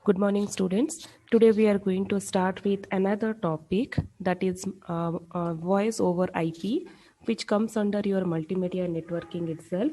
Good morning, students. Today we are going to start with another topic, that is voice over IP, which comes under your multimedia networking itself.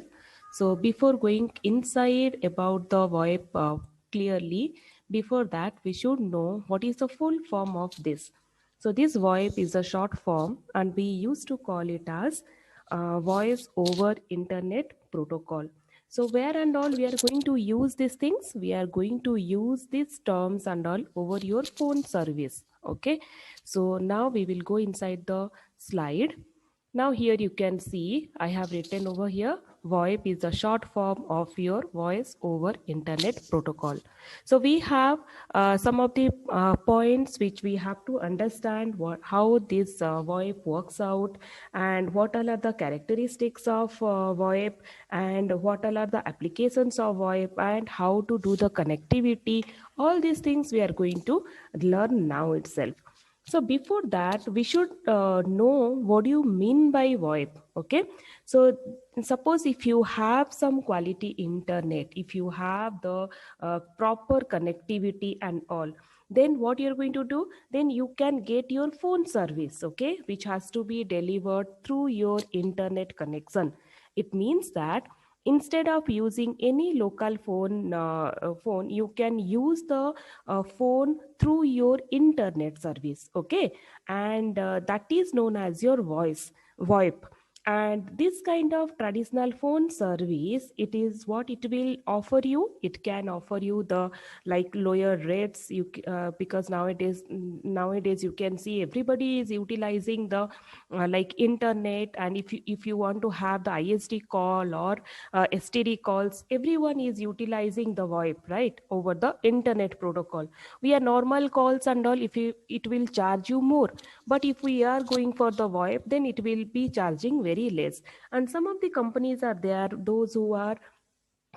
So before going inside about the VoIP clearly, before that we should know what is the full form of this. So this VoIP is a short form, and we used to call it as voice over internet protocol. So where and all we are going to use these things? We are going to use these terms and all over your phone service. Okay. So now we will go inside the slide. Now here you can see I have written over here VoIP is a short form of your voice over internet protocol. So we have some of the points which we have to understand how this VoIP works out, and what all are the characteristics of VoIP, and what all are the applications of VoIP, and how to do the connectivity. All these things we are going to learn now itself. So before that, we should know what do you mean by VoIP. Okay. So suppose if you have some quality internet, if you have the proper connectivity and all, then what you're going to do, then you can get your phone service, okay, which has to be delivered through your internet connection. It means that instead of using any local phone, you can use the phone through your internet service, okay, and that is known as your VoIP. And this kind of traditional phone service, it is what it will offer you. It can offer you the like lower rates, because nowadays you can see everybody is utilizing the like internet, and if you want to have the ISD call or STD calls, everyone is utilizing the VoIP, right, over the internet protocol. We are normal calls and all, if you it will charge you more, but if we are going for the VoIP, then it will be charging very less. And some of the companies are there, those who are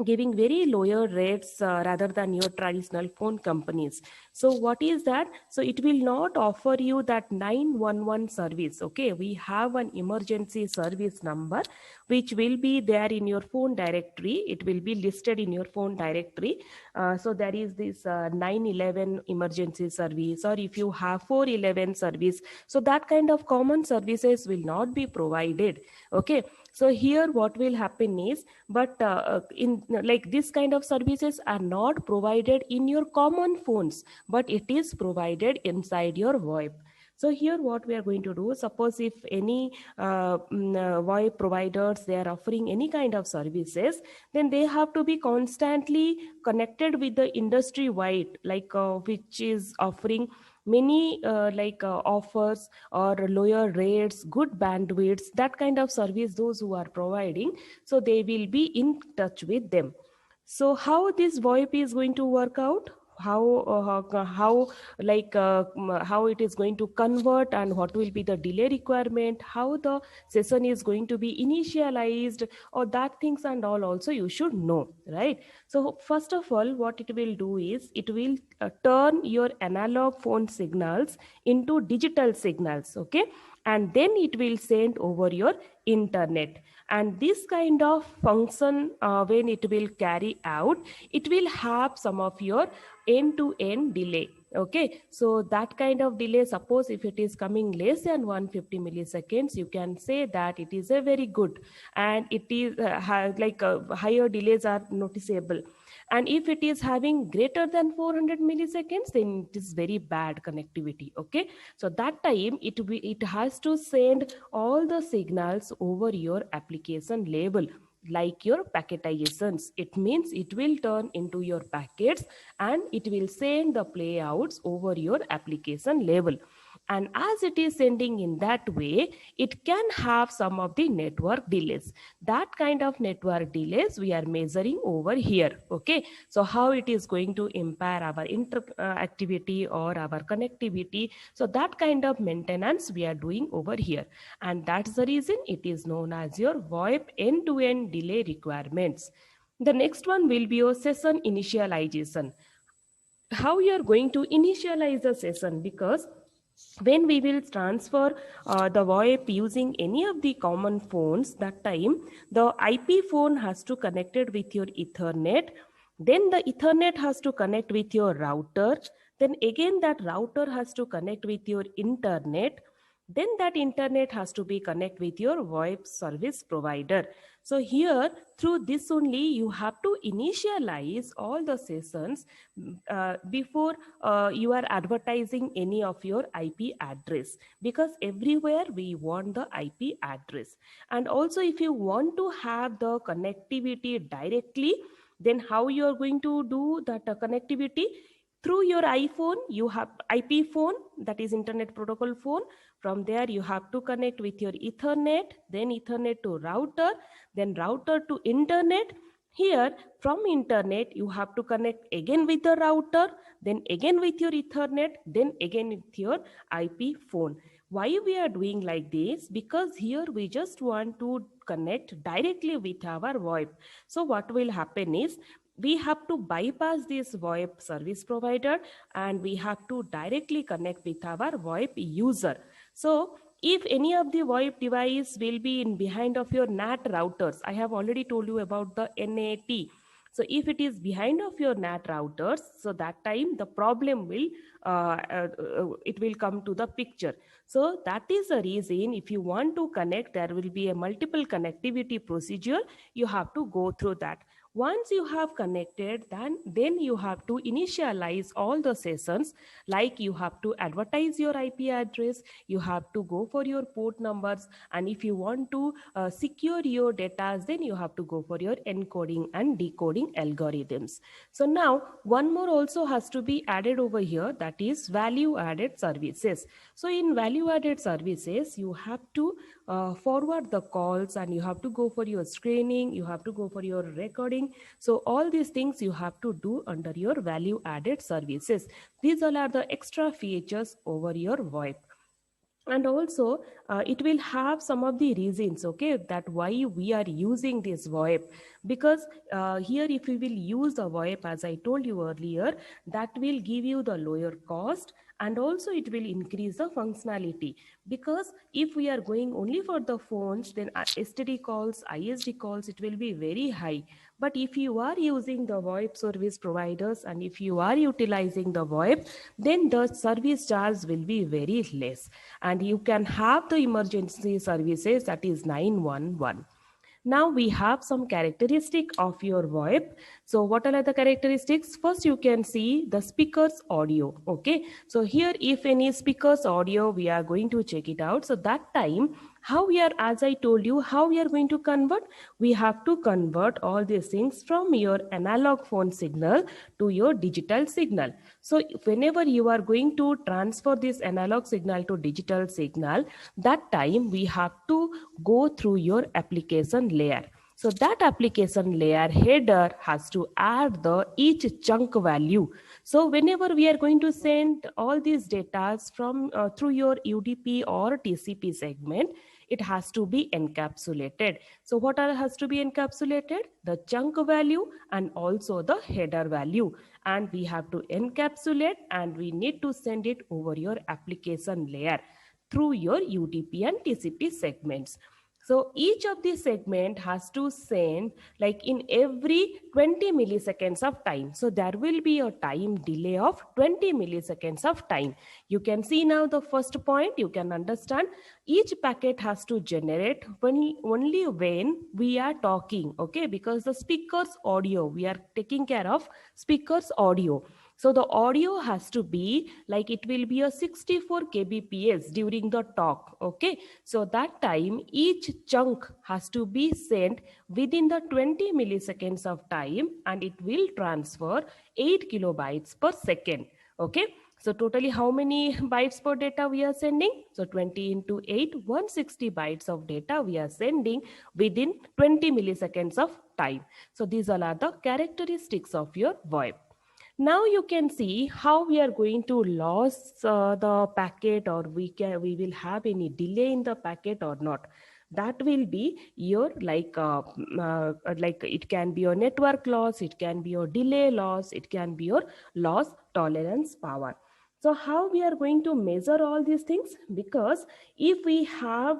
giving very lower rates rather than your traditional phone companies. So what is that? So it will not offer you that 911 service. Okay, we have an emergency service number which will be there in your phone directory. It will be listed in your phone directory. So there is this 911 emergency service, or if you have 411 service, so that kind of common services will not be provided. Okay, so here what will happen is, but in like this kind of services are not provided in your common phones, but it is provided inside your VoIP. So here what we are going to do, suppose if any VoIP providers, they are offering any kind of services, then they have to be constantly connected with the industry wide, like which is offering many offers or lower rates, good bandwidths, that kind of service those who are providing, so they will be in touch with them. So how this VoIP is going to work out, how it is going to convert, and what will be the delay requirement, how the session is going to be initialized, or that things and all also you should know, right? So first of all, what it will do is it will turn your analog phone signals into digital signals, okay, and then it will send over your internet. And this kind of function, when it will carry out, it will have some of your end-to-end delay. Okay, so that kind of delay, suppose if it is coming less than 150 milliseconds, you can say that it is a very good, and it is higher delays are noticeable. And if it is having greater than 400 milliseconds, then it is very bad connectivity. Okay, so that time it has to send all the signals over your application level, like your packetizations. It means it will turn into your packets, and it will send the playouts over your application level. And as it is sending in that way, it can have some of the network delays. That kind of network delays we are measuring over here. Okay, so how it is going to impair our interactivity or our connectivity, so that kind of maintenance we are doing over here. And that's the reason it is known as your VoIP end-to-end delay requirements. The next one will be your session initialization. How you are going to initialize the session, because when we will transfer the VoIP using any of the common phones, that time the IP phone has to connected with your Ethernet, Then the Ethernet has to connect with your router. Then again that router has to connect with your internet. Then that internet has to be connect with your VoIP service provider. So here through this only you have to initialize all the sessions before you are advertising any of your IP address, because everywhere we want the IP address. And also if you want to have the connectivity directly, then how you are going to do that connectivity? Through your iPhone you have IP phone, that is internet protocol phone. From there you have to connect with your Ethernet, then Ethernet to router, then router to internet. Here from internet you have to connect again with the router, then again with your Ethernet, then again with your IP phone. Why we are doing like this? Because here we just want to connect directly with our VoIP. So what will happen is we have to bypass this VoIP service provider and we have to directly connect with our VoIP user. So if any of the VoIP device will be in behind of your NAT routers, I have already told you about the NAT. So if it is behind of your NAT routers, so that time the problem will it will come to the picture. So that is the reason if you want to connect, there will be a multiple connectivity procedure. You have to go through that. Once you have connected, then you have to initialize all the sessions, like you have to advertise your IP address, you have to go for your port numbers, and if you want to secure your data, then you have to go for your encoding and decoding algorithms. So now one more also has to be added over here, that is value added services. So in value added services you have to forward the calls, and you have to go for your screening, you have to go for your recording. So all these things you have to do under your value added services. These all are the extra features over your VoIP. And also it will have some of the reasons, okay, that why we are using this VoIP. Because here if we will use the VoIP, as I told you earlier, that will give you the lower cost, and also it will increase the functionality. Because if we are going only for the phones, then STD calls, ISD calls, it will be very high. But if you are using the VoIP service providers and if you are utilizing the VoIP, then the service charge will be very less, and you can have the emergency services, that is 911. Now we have some characteristic of your VoIP. So what are the characteristics? First you can see the speaker's audio. Okay, so here if any speaker's audio, we are going to check it out. So that time how we are, as I told you, how we are going to convert? We have to convert all these things from your analog phone signal to your digital signal. So whenever you are going to transfer this analog signal to digital signal, that time we have to go through your application layer. So that application layer header has to add the each chunk value. So whenever we are going to send all these data from through your UDP or TCP segment, it has to be encapsulated. So what all has to be encapsulated? The chunk value and also the header value. And we have to encapsulate, and we need to send it over your application layer through your UDP and TCP segments. So each of the segment has to send like in every 20 milliseconds of time. So there will be a time delay of 20 milliseconds of time. You can see now the first point, you can understand each packet has to generate only when we are talking, okay, because the speaker's audio, we are taking care of speaker's audio. So the audio has to be like it will be a 64 kbps during the talk, okay. So that time each chunk has to be sent within the 20 milliseconds of time, and it will transfer 8 kilobytes per second, okay. So totally how many bytes per data we are sending? So 20 into 8, 160 bytes of data we are sending within 20 milliseconds of time. So these all are the characteristics of your VoIP. Now you can see how we are going to lose the packet, or we will have any delay in the packet or not. That will be your like it can be your network loss, it can be your delay loss, it can be your loss tolerance power. So how we are going to measure all these things? Because if we have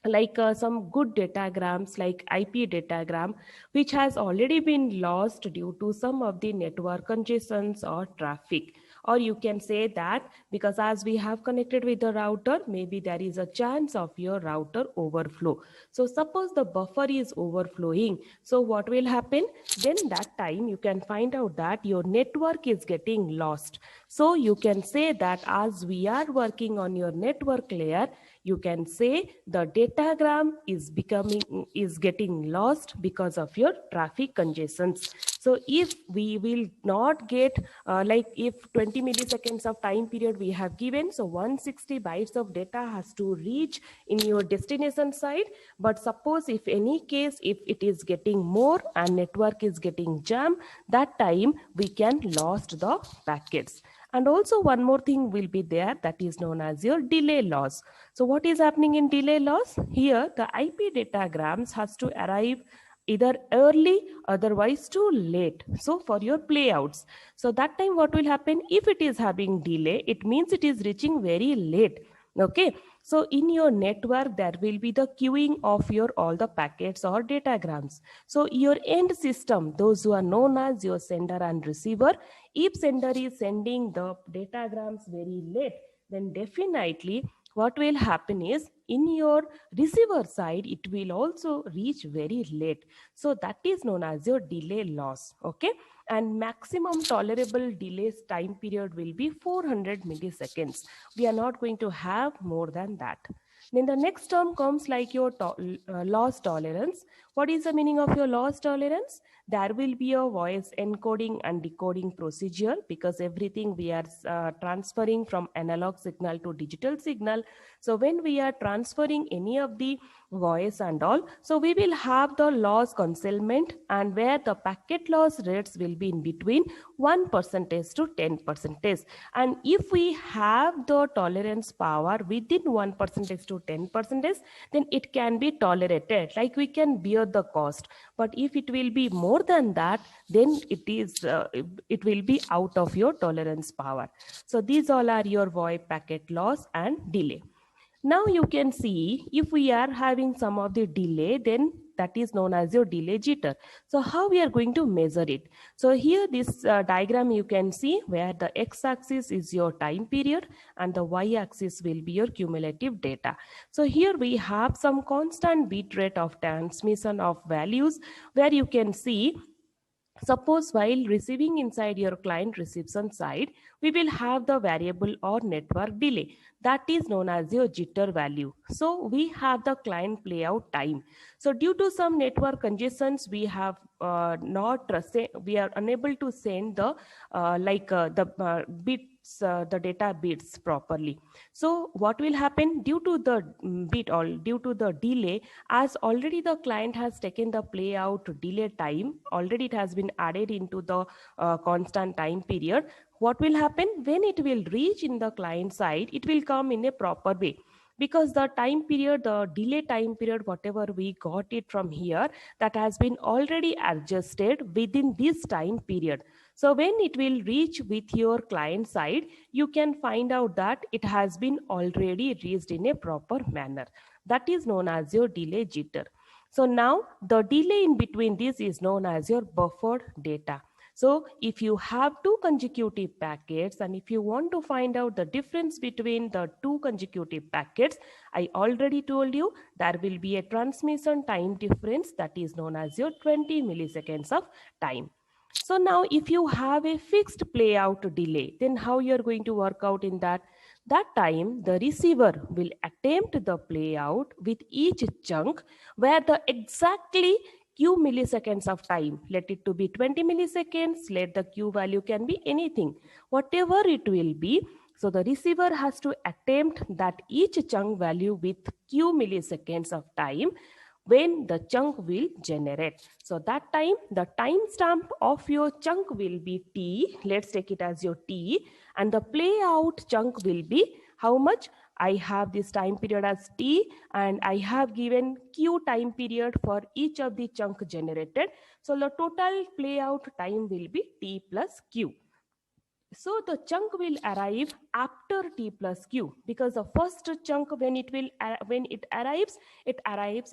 like some good datagrams like IP datagram, which has already been lost due to some of the network congestions or traffic. Or you can say that because as we have connected with the router, maybe there is a chance of your router overflow. So suppose the buffer is overflowing. So what will happen? Then that time you can find out that your network is getting lost. So you can say that as we are working on your network layer, you can say the datagram is getting lost because of your traffic congestions. So if we will not get like if 20 milliseconds of time period we have given, so 160 bytes of data has to reach in your destination side. But suppose if any case if it is getting more and network is getting jam, that time we can lost the packets. And also one more thing will be there, that is known as your delay loss. So what is happening in delay loss? Here the IP datagrams has to arrive either early, otherwise too late. So for your playouts, so that time what will happen? If it is having delay, it means it is reaching very late. Okay, so in your network there will be the queuing of your all the packets or datagrams. So your end system, those who are known as your sender and receiver, if sender is sending the datagrams very late, then definitely what will happen is in your receiver side it will also reach very late. So that is known as your delay loss. Okay, and maximum tolerable delay time period will be 400 milliseconds. We are not going to have more than that. Then the next term comes like your loss tolerance. What is the meaning of your loss tolerance? There will be a voice encoding and decoding procedure, because everything we are transferring from analog signal to digital signal. So when we are transferring any of the voice and all, so we will have the loss concealment, and where the packet loss rates will be in between 1% to 10%. And if we have the tolerance power within 1% to 10%, then it can be tolerated, like we can bear the cost. But if it will be more than that, then it will be out of your tolerance power. So these all are your VoIP packet loss and delay. Now you can see if we are having some of the delay, then that is known as your delay jitter. So how we are going to measure it? So here this diagram you can see where the x-axis is your time period and the y-axis will be your cumulative data. So here we have some constant bit rate of transmission of values, where you can see, suppose while receiving inside your client reception side, we will have the variable or network delay, that is known as your jitter value. So we have the client playout time. So due to some network congestions, we have we are unable to send the bits, the data bits properly. So what will happen due to the due to the delay, as already the client has taken the play out delay time, already it has been added into the constant time period. What will happen when it will reach in the client side? It will come in a proper way, because the time period, the delay time period, whatever we got it from here, that has been already adjusted within this time period. So when it will reach with your client side, you can find out that it has been already reached in a proper manner. That is known as your delay jitter. So now the delay in between this is known as your buffered data. So if you have two consecutive packets and if you want to find out the difference between the two consecutive packets, I already told you there will be a transmission time difference, that is known as your 20 milliseconds of time. So now if you have a fixed play out delay, then how you're going to work out in that? That time the receiver will attempt the play out with each chunk where the exactly q milliseconds of time, let it to be 20 milliseconds, let the q value can be anything, whatever it will be. So the receiver has to attempt that each chunk value with q milliseconds of time when the chunk will generate. So that time, the timestamp of your chunk will be t. Let's take it as your t. And the play out chunk will be how much? I have this time period as t and I have given q time period for each of the chunk generated. So the total play out time will be t plus q. So the chunk will arrive after t plus q, because the first chunk when it arrives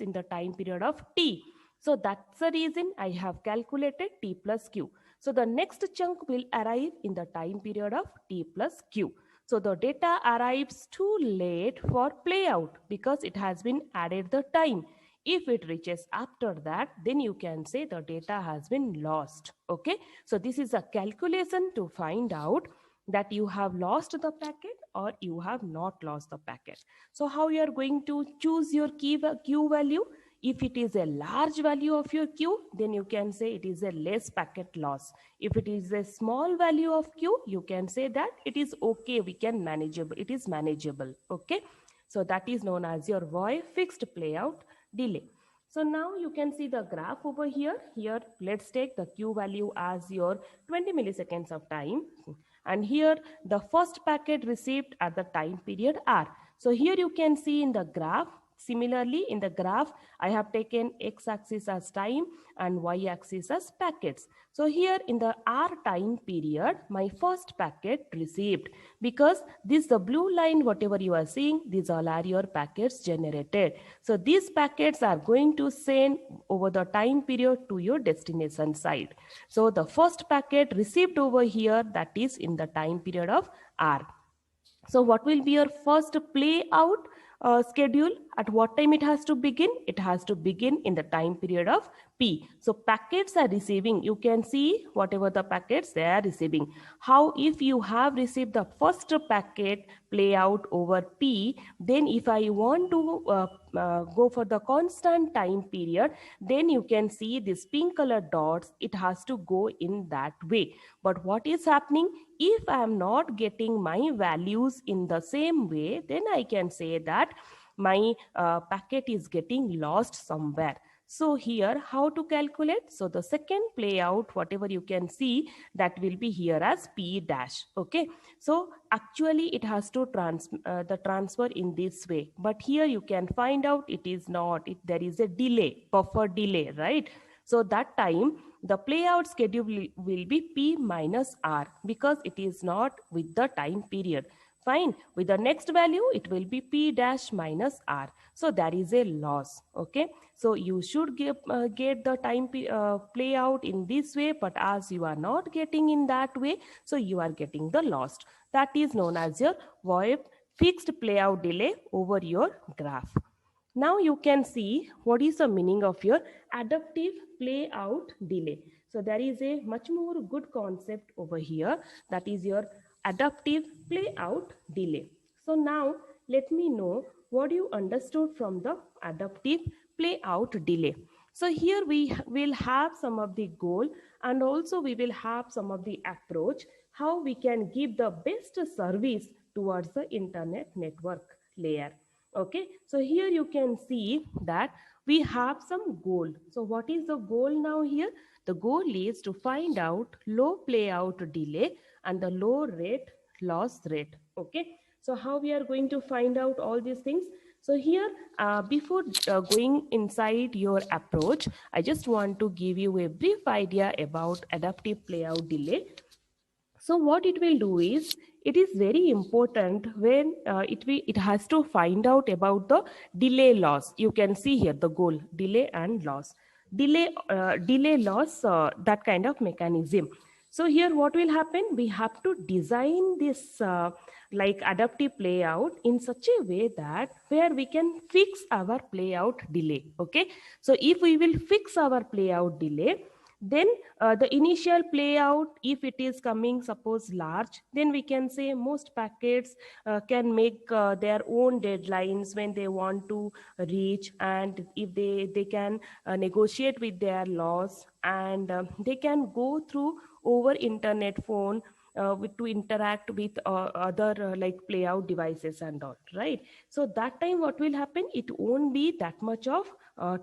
in the time period of t. So that's the reason I have calculated t plus q. So the next chunk will arrive in the time period of t plus q. So the data arrives too late for playout because it has been added the time. If it reaches after that, then you can say the data has been lost. Okay, so this is a calculation to find out that you have lost the packet or you have not lost the packet. So how you are going to choose your q value? If it is a large value of your q, then you can say it is a less packet loss. If it is a small value of q, you can say that it is okay, we can manageable, it is manageable. Okay, so that is known as your VoIP fixed playout delay. So now you can see the graph over here. Here, let's take the Q value as your 20 milliseconds of time. And here, the first packet received at the time period R. So here you can see in the graph, similarly in the graph, I have taken x-axis as time and y-axis as packets. So here in the R time period, my first packet received, because this the blue line, whatever you are seeing, these all are your packets generated. So these packets are going to send over the time period to your destination site. So the first packet received over here, that is in the time period of R. So what will be your first play out schedule? At what time it has to begin? It has to begin in the time period of P. So packets are receiving. You can see whatever the packets they are receiving. How if you have received the first packet play out over P, then if I want to go for the constant time period, then you can see this pink color dots, it has to go in that way. But what is happening? If I am not getting my values in the same way, then I can say that my packet is getting lost somewhere. So here, how to calculate? So the second play out, whatever you can see, that will be here as P dash. Okay. So actually it has to the transfer in this way. But here you can find out it is not. There is a delay, buffer delay, right? So that time the playout schedule will be P minus R, because it is not with the time period. Fine. With the next value, it will be P dash minus R. So there is a loss. Okay. So you should get the time play out in this way, but as you are not getting in that way, so you are getting the lost. That is known as your VoIP fixed playout delay over your graph. Now you can see what is the meaning of your adaptive play out delay. So there is a much more good concept over here, that is your adaptive play out delay. So now let me know what you understood from the adaptive play out delay. So here we will have some of the goal, and also we will have some of the approach how we can give the best service towards the internet network layer. Okay, so here you can see that we have some goal. So what is the goal now here? The goal is to find out low play out delay and the low rate loss rate. Okay, so how we are going to find out all these things? So here, before going inside your approach, I just want to give you a brief idea about adaptive playout delay. So what it will do is, it is very important when it has to find out about the delay loss. You can see here the goal, delay and loss, delay loss, that kind of mechanism. So here what will happen? We have to design this like adaptive playout in such a way that where we can fix our playout delay. Okay, so if we will fix our playout delay, then the initial playout, if it is coming suppose large, then we can say most packets can make their own deadlines when they want to reach, and if they can negotiate with their loss, and they can go through over internet phone to interact with other like playout devices and all, right? So that time what will happen, it won't be that much of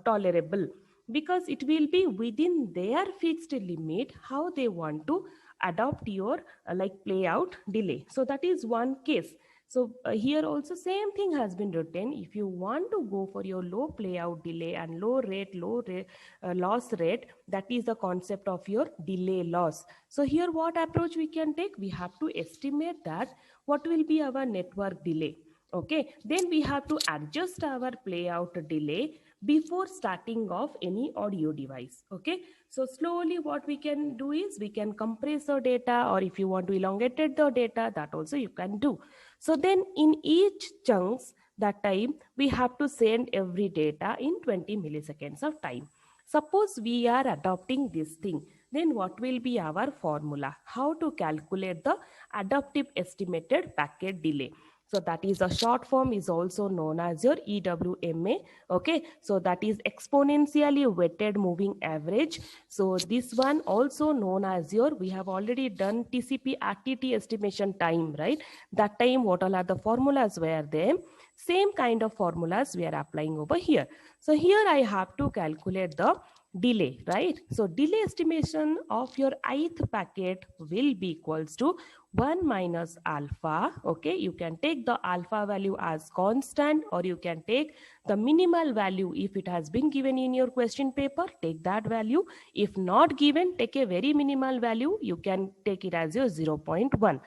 tolerable, because it will be within their fixed limit how they want to adopt your like play out delay. So that is one case. So here also same thing has been written. If you want to go for your low playout delay and loss rate, that is the concept of your delay loss. So here what approach we can take? We have to estimate that what will be our network delay. Okay, then we have to adjust our playout delay before starting off any audio device. Okay, so slowly what we can do is we can compress the data, or if you want to elongate the data, that also you can do. So then in each chunks, that time we have to send every data in 20 milliseconds of time. Suppose we are adopting this thing, then what will be our formula? How to calculate the adaptive estimated packet delay? So that is a short form, is also known as your EWMA. Okay, so that is exponentially weighted moving average. So this one also known as your, we have already done TCP RTT estimation time, right? That time what all are the formulas were there? Same kind of formulas we are applying over here. So here I have to calculate the delay, right? So delay estimation of your ith packet will be equals to 1 minus alpha. Okay, you can take the alpha value as constant, or you can take the minimal value. If it has been given in your question paper, take that value. If not given, take a very minimal value. You can take it as your 0.1,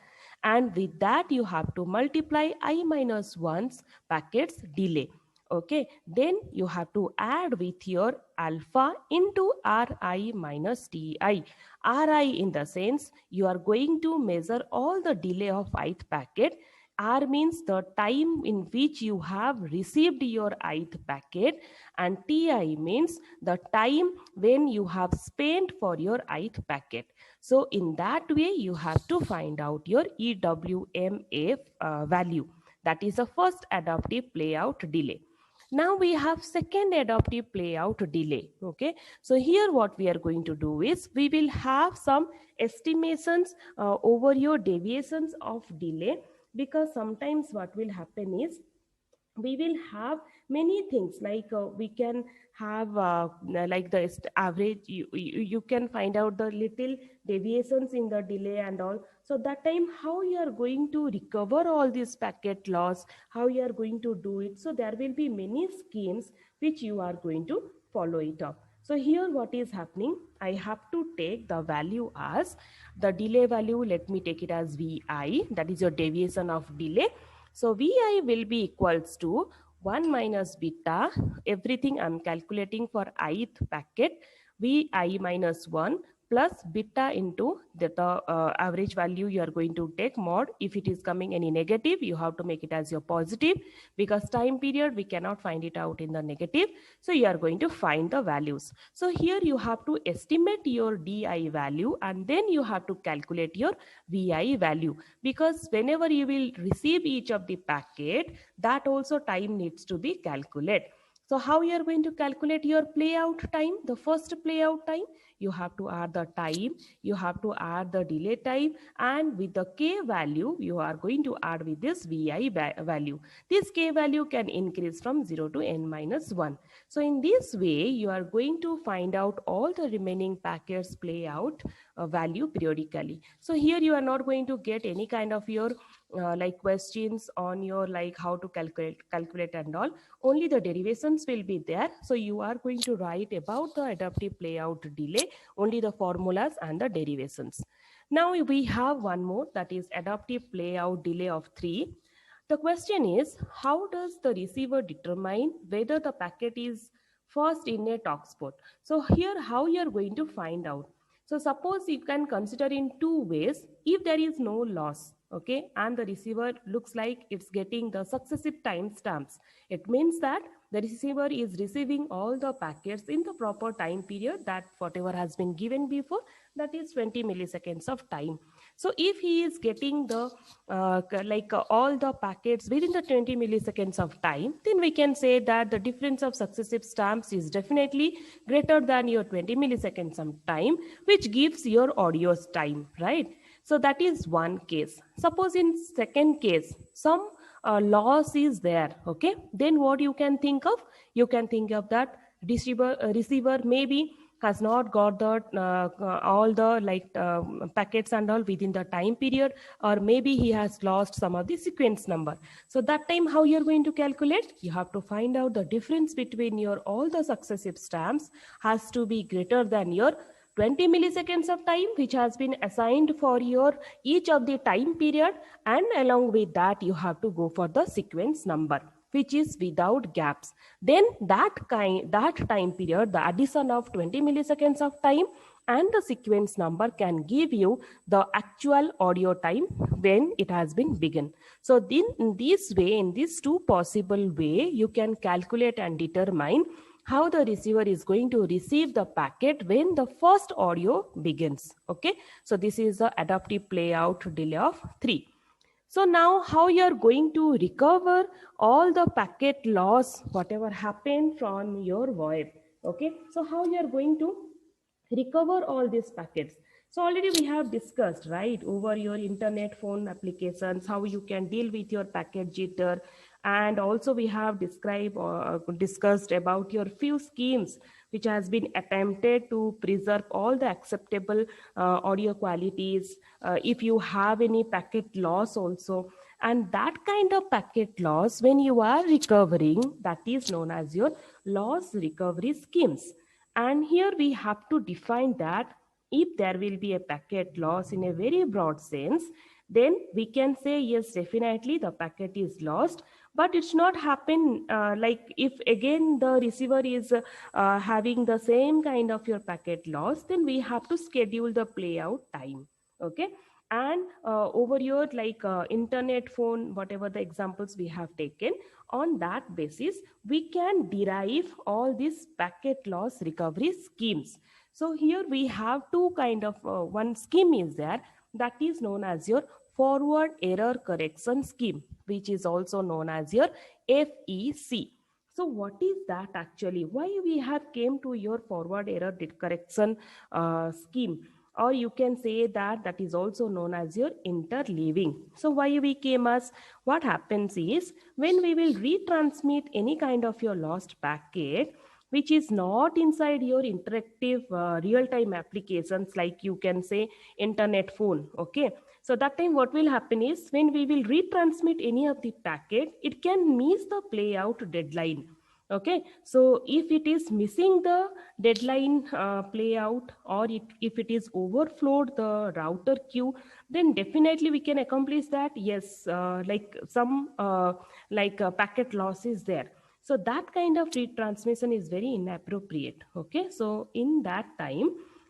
and with that you have to multiply I minus 1's packets delay. Okay, then you have to add with your alpha into Ri minus Ti. Ri in the sense you are going to measure all the delay of ith packet. R means the time in which you have received your ith packet, and Ti means the time when you have spent for your ith packet. So in that way, you have to find out your EWMA value. That is the first adaptive playout delay. Now we have second adaptive playout delay. Okay, so here what we are going to do is we will have some estimations over your deviations of delay, because sometimes what will happen is we will have many things like we can have like the average, you can find out the little deviations in the delay and all. So that time how you are going to recover all this packet loss, how you are going to do it? So there will be many schemes which you are going to follow it up. So here what is happening, I have to take the value as the delay value. Let me take it as Vi, that is your deviation of delay. So Vi will be equals to 1 minus beta, everything I'm calculating for ith packet, Vi minus 1 plus beta into the average value you are going to take mod. If it is coming any negative, you have to make it as your positive, because time period we cannot find it out in the negative. So you are going to find the values. So here you have to estimate your Di value, and then you have to calculate your Vi value, because whenever you will receive each of the packet, that also time needs to be calculated. So how you are going to calculate your playout time? The first playout time, you have to add the time, you have to add the delay time, and with the k value, you are going to add with this Vi value. This k value can increase from 0 to n minus 1. So in this way, you are going to find out all the remaining packets playout value periodically. So here you are not going to get any kind of your like questions on your like how to calculate and all. Only the derivations will be there. So you are going to write about the adaptive playout delay, only the formulas and the derivations. Now we have one more, that is adaptive playout delay of 3. The question is, how does the receiver determine whether the packet is first in a talk spot? So here how you are going to find out. So suppose you can consider in two ways. If there is no loss, okay, and the receiver looks like it's getting the successive timestamps, it means that the receiver is receiving all the packets in the proper time period, that whatever has been given before, that is 20 milliseconds of time. So if he is getting the all the packets within the 20 milliseconds of time, then we can say that the difference of successive stamps is definitely greater than your 20 milliseconds of time, which gives your audio's time, right? So that is one case. Suppose in second case, some loss is there, okay, then what you can think of? You can think of that receiver maybe has not got the all the packets and all within the time period, or maybe he has lost some of the sequence number. So that time, how you're going to calculate? You have to find out the difference between your all the successive stamps has to be greater than your 20 milliseconds of time which has been assigned for your each of the time period, and along with that you have to go for the sequence number which is without gaps. Then that time period, the addition of 20 milliseconds of time and the sequence number can give you the actual audio time when it has been begun. So then in this way, in these two possible way, you can calculate and determine how the receiver is going to receive the packet when the first audio begins. Okay, so this is the adaptive playout delay of 3. So now how you are going to recover all the packet loss, whatever happened from your VoIP. Okay, so how you are going to recover all these packets. So already we have discussed, right, over your internet phone applications, how you can deal with your packet jitter. And also we have described or discussed about your few schemes which has been attempted to preserve all the acceptable audio qualities if you have any packet loss also. And that kind of packet loss, when you are recovering, that is known as your loss recovery schemes. And here we have to define that if there will be a packet loss in a very broad sense, then we can say yes, definitely the packet is lost. But it's not happen like if again the receiver is having the same kind of your packet loss, then we have to schedule the play out time. Okay, and over your internet phone, whatever the examples we have taken, on that basis we can derive all these packet loss recovery schemes. So here we have two kind of one scheme is there, that is known as your forward error correction scheme, which is also known as your FEC. So what is that actually? Why we have came to your forward error correction scheme? Or you can say that that is also known as your interleaving. So why we came as, what happens is when we will retransmit any kind of your lost packet which is not inside your interactive real-time applications, like you can say internet phone. Okay, so that time what will happen is when we will retransmit any of the packet, it can miss the play out deadline. Okay, so if it is missing the deadline play out, or if it is overflowed the router queue, then definitely we can accomplish that. Yes, like some packet loss is there. So that kind of retransmission is very inappropriate. Okay, so in that time,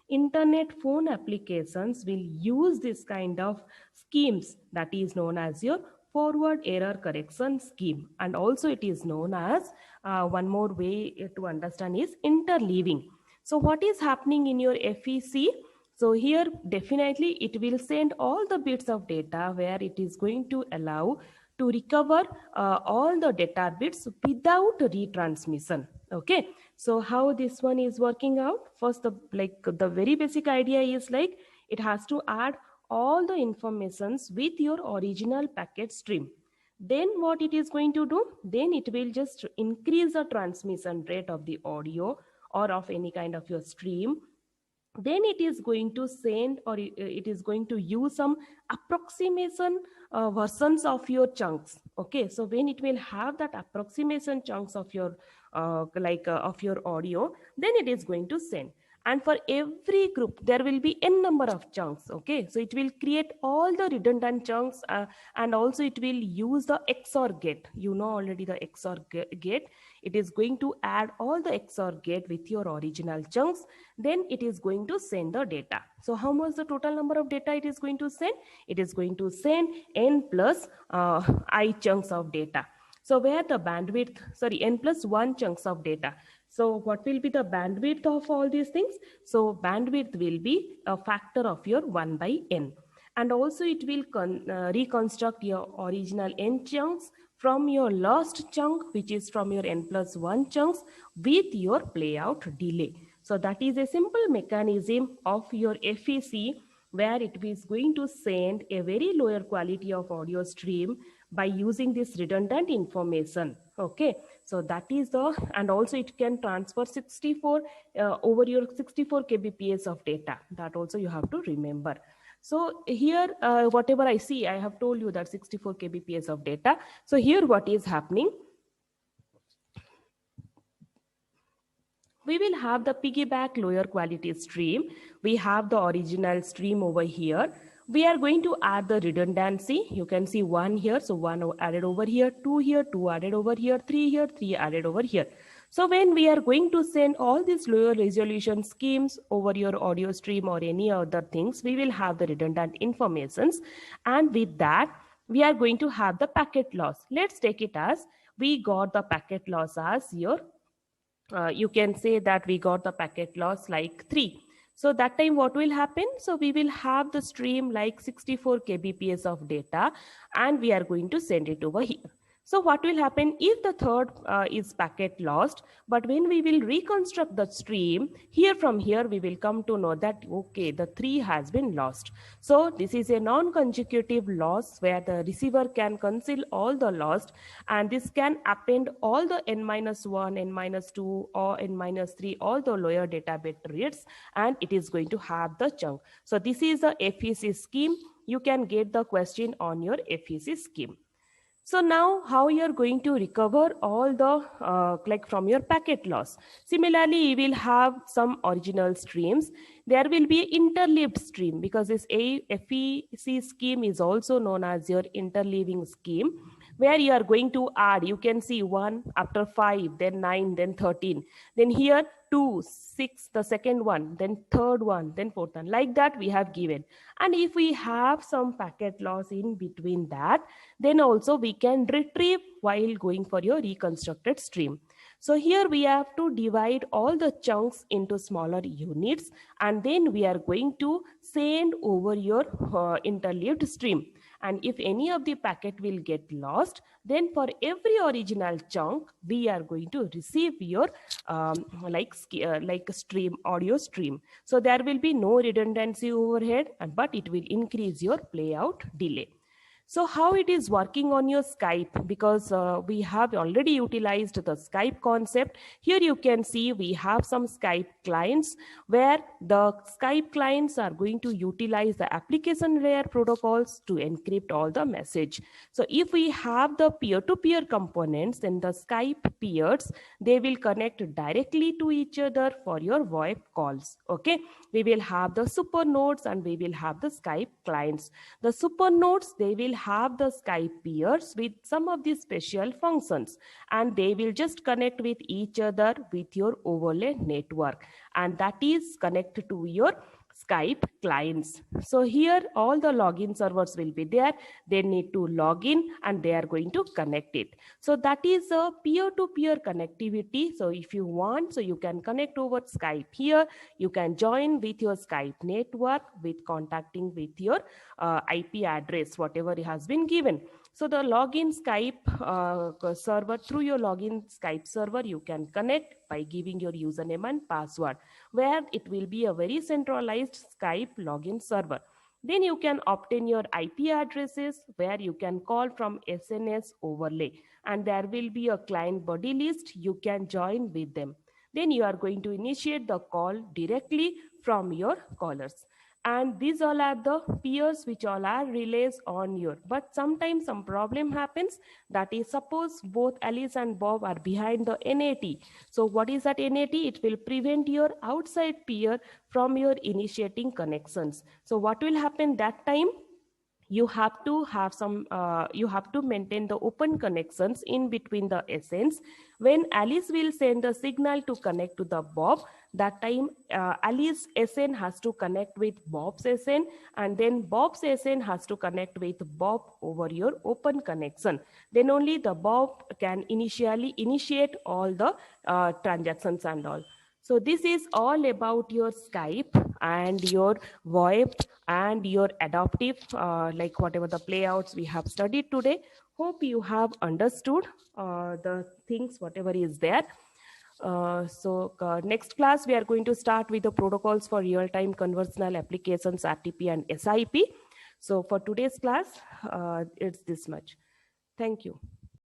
internet phone applications will use this kind of schemes, that is known as your forward error correction scheme. And also it is known as one more way to understand is interleaving. So what is happening in your FEC? So here definitely it will send all the bits of data where it is going to allow to recover all the data bits without retransmission. Okay, so how this one is working out? First, the very basic idea is like it has to add all the informations with your original packet stream. Then what it is going to do? Then it will just increase the transmission rate of the audio or of any kind of your stream. Then it is going to send, or it is going to use some approximation versions of your chunks. Okay, so when it will have that approximation chunks of your of your audio, then it is going to send. And for every group there will be n number of chunks. Okay, so it will create all the redundant chunks, and also it will use the XOR gate. You know already the XOR gate. It is going to add all the XOR gate with your original chunks. Then it is going to send the data. So how much the total number of data it is going to send? It is going to send n plus I chunks of data. So where the bandwidth, sorry, n plus 1 chunks of data. So what will be the bandwidth of all these things? So bandwidth will be a factor of your 1 by n. And also it will reconstruct your original n chunks from your last chunk, which is from your n plus 1 chunks, with your playout delay. So that is a simple mechanism of your FEC, where it is going to send a very lower quality of audio stream by using this redundant information. Okay, So that is the, and also it can transfer 64 over your 64 kbps of data. That also you have to remember. So here, whatever I see, I have told you that 64 kbps of data. So here what is happening, we will have the piggyback lower quality stream. We have the original stream over here. We are going to add the redundancy. You can see one here, so one added over here, two here, two added over here, three here, three added over here. So when we are going to send all these lower resolution schemes over your audio stream or any other things, we will have the redundant informations. And with that, we are going to have the packet loss. Let's take it as we got the packet loss as your you can say that we got the packet loss like 3. So that time what will happen? So we will have the stream like 64 kbps of data, and we are going to send it over here. So what will happen if the third is packet lost, but when we will reconstruct the stream, here from here we will come to know that, okay, the 3 has been lost. So this is a non-consecutive loss where the receiver can conceal all the lost, and this can append all the n-1, n-2 or n-3, all the lower data bit reads, and it is going to have the chunk. So this is the FEC scheme. You can get the question on your FEC scheme. So now how you are going to recover all the like from your packet loss. Similarly, you will have some original streams. There will be interleaved stream, because this FEC scheme is also known as your interleaving scheme, where you are going to add, you can see 1 after 5, then 9, then 13. Then here 2, 6, the second one, then third one, then fourth one. Like that we have given. And if we have some packet loss in between that, then also we can retrieve while going for your reconstructed stream. So here we have to divide all the chunks into smaller units, and then we are going to send over your interleaved stream. And if any of the packet will get lost, then for every original chunk, we are going to receive your like stream, audio stream. So there will be no redundancy overhead, but it will increase your playout delay. So how it is working on your Skype, because we have already utilized the Skype concept. Here you can see we have some Skype clients, where the Skype clients are going to utilize the application layer protocols to encrypt all the message. So if we have the peer-to-peer components, then the Skype peers, they will connect directly to each other for your VoIP calls. Okay, we will have the super nodes and we will have the Skype clients. The super nodes, they will have the Skype peers with some of the special functions, and they will just connect with each other with your overlay network, and that is connected to your Skype clients. So here all the login servers will be there. They need to log in and they are going to connect it. So that is a peer-to-peer connectivity. So if you want, so you can connect over Skype here. You can join with your Skype network with contacting with your IP address, whatever has been given. So the login Skype server, through your login Skype server, you can connect by giving your username and password, where it will be a very centralized Skype login server. Then you can obtain your IP addresses, where you can call from SNS overlay, and there will be a client body list. You can join with them. Then you are going to initiate the call directly from your callers. And these all are the peers which all are relays on your, but sometimes some problem happens. That is, suppose both Alice and Bob are behind the NAT. So what is that NAT? It will prevent your outside peer from your initiating connections. So what will happen that time? You have to have some you have to maintain the open connections in between the SNs. When Alice will send the signal to connect to the Bob, that time Alice SN has to connect with Bob's SN, and then Bob's SN has to connect with Bob over your open connection. Then only the Bob can initially initiate all the transactions and all. So this is all about your Skype and your VoIP and your adaptive, like whatever the playouts we have studied today. Hope you have understood the things, whatever is there. Next class, we are going to start with the protocols for real-time conversational applications, RTP and SIP. So for today's class, it's this much. Thank you.